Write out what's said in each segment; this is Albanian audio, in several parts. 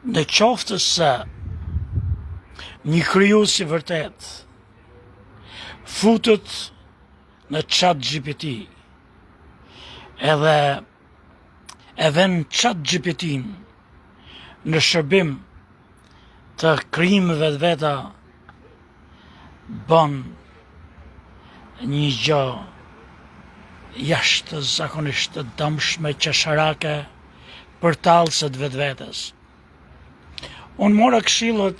Në qoftë se një krijues i vërtet futët në ChatGPT edhe e vën ChatGPT-n në shërbim të krijimeve të veta, bën një gjë jashtë zakonisht të dëmshme qesharake për tallëse të vetvetes. Unë mora këshillët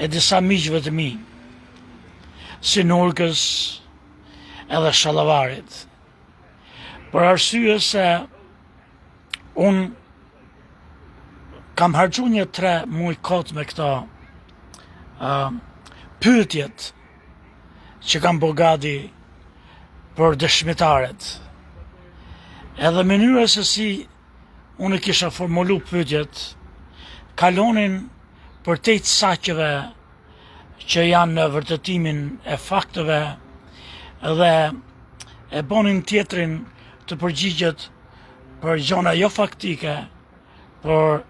e disa miqve të mi, si Nurkës edhe Shallavarit, për arsye se unë kam harxhu një 3 muaj kot me këto pyetjet që kam bërgati për dëshmitaret, edhe mënyra se si unë kisha formulu pyetjet, kalonin për të saqeve që janë në vërtetimin e fakteve dhe e bonin tjetrin të përgjigjet për gjona jo faktike, për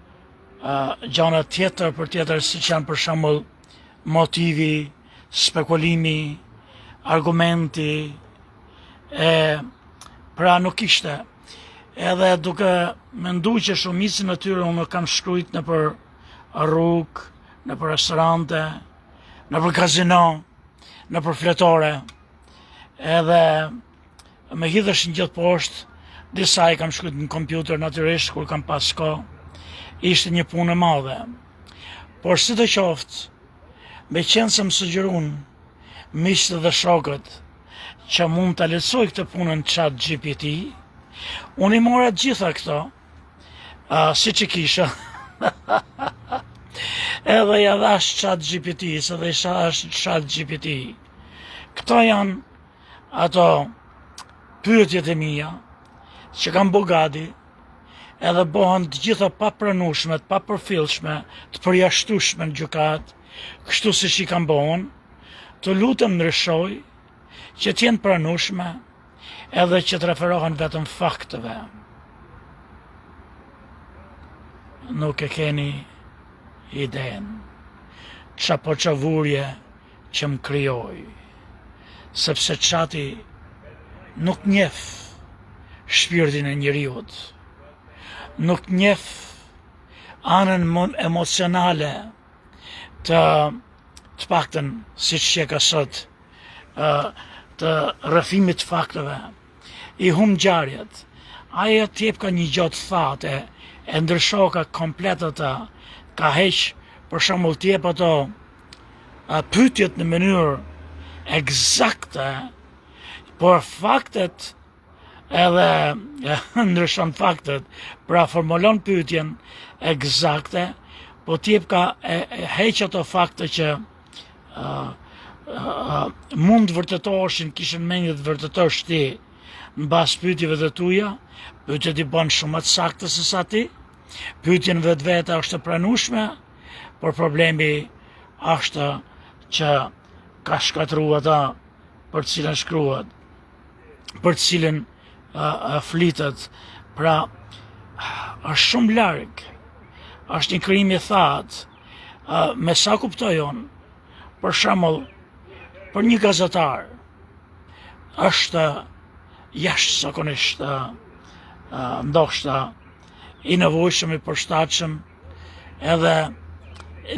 gjona tjetër si që janë për shembull motivi, spekulimi, argumenti, pra nuk ishte. Edhe duke mendu që shumicën e tyre unë kam shkrujt në për rrugë, në për restorante, në për kazino, në për fletore, edhe me hidheshin gjithë poshtë, disa i kam shkrujt në kompjuter natyrisht kur kam pas kohë, ishte një punë e madhe. Por si të qoftë, me qenë se më sugjerun miqtë dhe shokët që mund të lexoj këtë punën ChatGPT, unë i mora gjitha këto, si që kisha, edhe ja dhash ChatGPT, se dhe isha dhash ChatGPT. Këto janë ato pyetjet e mia, që kam bogati, edhe bohen të gjitha papranueshme, të papërfillshme, të përjashtueshme në gjykat, kështu si që i kam bohen, të lutem ndryshoj, që t'jenë pranueshme, edhe që të referohen vetëm fakteve. Nuk e keni iden qa po qavurje që më krijoj, sepse çati nuk njeh shpirtin e njeriut, nuk njeh anën emocionale të paktën siç që ka sot, të rrëfimit të fakteve, i hum ngjarjet. Ajo t'jep ka një gjotë thate, e ndryshoka komplet ata, ka heq për shembull t'jep ato pyetjet në mënyrë eksakte, por faktet edhe ndryshon faktet, pra formulon pyetjen eksakte, po t'jep ka heq ato fakte që mund të vërtetoheshin, kishin mendje të vërtetosh ti në bas pyetjeve të tuja, pyetjet i bën shumë të saktë se sa ti, pyetjen vetvete është e pranueshme, por problemi është që ka shkatruar ata për të cilën shkruat, për të cilën flitet, pra është shumë larg, është një krijim i thatë, me sa kuptoj unë, për shembull, për një gazetar, është jashtëzakonisht ndoshta i nevojshëm, i përshtatshëm, edhe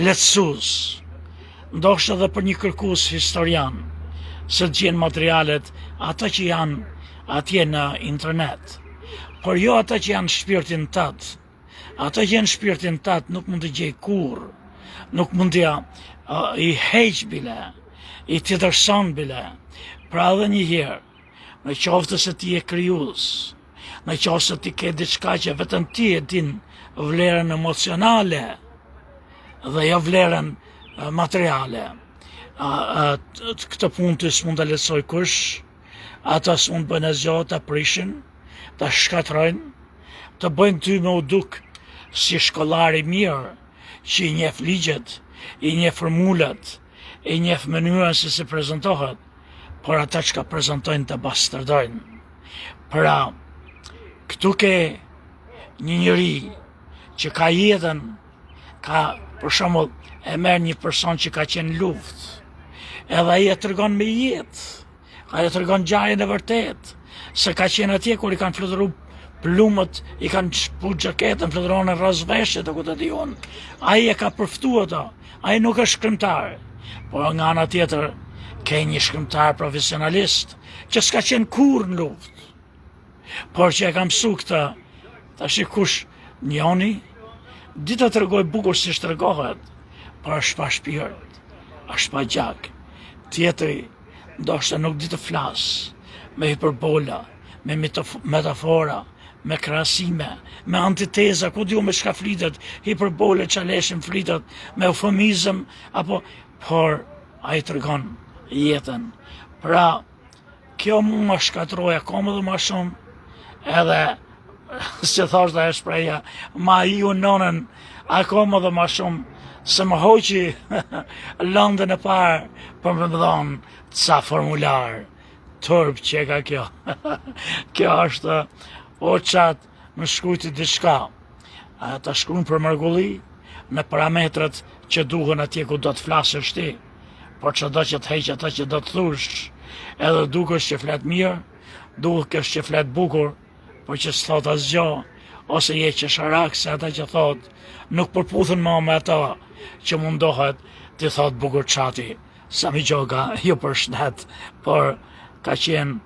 lehtësues, ndoshta edhe për një kërkues historian, se të gjen materialet ata që janë atje në internet, por jo ata që janë shpirtin tëtë. Ata që janë shpirtin tëtë nuk mund të gjej kurrë, nuk mund të i heq bile, i tjetërson bile. Pra edhe një herë, në qoftë se ti je krijues, në qoftë se ti ke diçka që vetëm ti e din vlerën emocionale dhe jo vlerën materiale, këtë punë të s'mund të lexoj kush, ata s'mund bëjnë asgjë, ta prishin, ta shkatrojnë, të bëjnë ty me u duk si shkollari mirë, që i njeh ligjet, i njeh formulat, i njeh mënyrën se si prezantohet, por ata që ka prezentojnë të bastardojnë. Pra, këtu ke një njëri që ka jetën, ka, për shembull, e merr një person që ka qenë luftë, edhe ai e tregon me jetë, ai e tregon ngjarjen e vërtet, se ka qenë atje kur i kanë fluturuar plumët, i kanë shpu xhaketën, fluturon në rrezveshje të ku të di unë. Ai e ka përftu ato, ai nuk është shkrimtar, por nga ana tjetër ke një shkrimtar profesionalist që s'ka qenë kurrë në luftë, por që e ka mësu këtë, tash kush njoni, ditë të tregoj bukur si shtregohet, por është pa shpirt, është pa gjak. Tjetëri, ndoshta nuk di të flas, me hiperbola, me metafora, me krahasime, me antiteza, ku diu me çka flitet, hiperbole çaleshin flitet, me eufemizëm, apo, por ai tregon jetën. Pra, kjo mu më shkatroi akoma dhe më shumë, edhe si thoshta e shpreja, ma ju nonën akoma dhe më shumë, se më hoqi lëndën e parë për më dhonë ca formular turp që ka kjo. Kjo është o qatë më shkujti diçka. Ta shkruan për mërgulli në parametrat që duhen atje ku do të flasësh ti, por që do që të heqë ata që do të thush, edhe dukesh që flet mirë, dukesh që flet bukur, por që s'thot asgjë, ose je që sharak se ata që thot, nuk përputhen më me ata që mundohet të thot bukur çati. Sami Gjoka, ju përshëndet, por ka qenë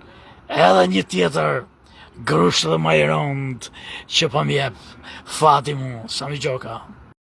edhe një tjetër grusht dhe më i rënd që po m'jep fati mu, Sami Gjoka.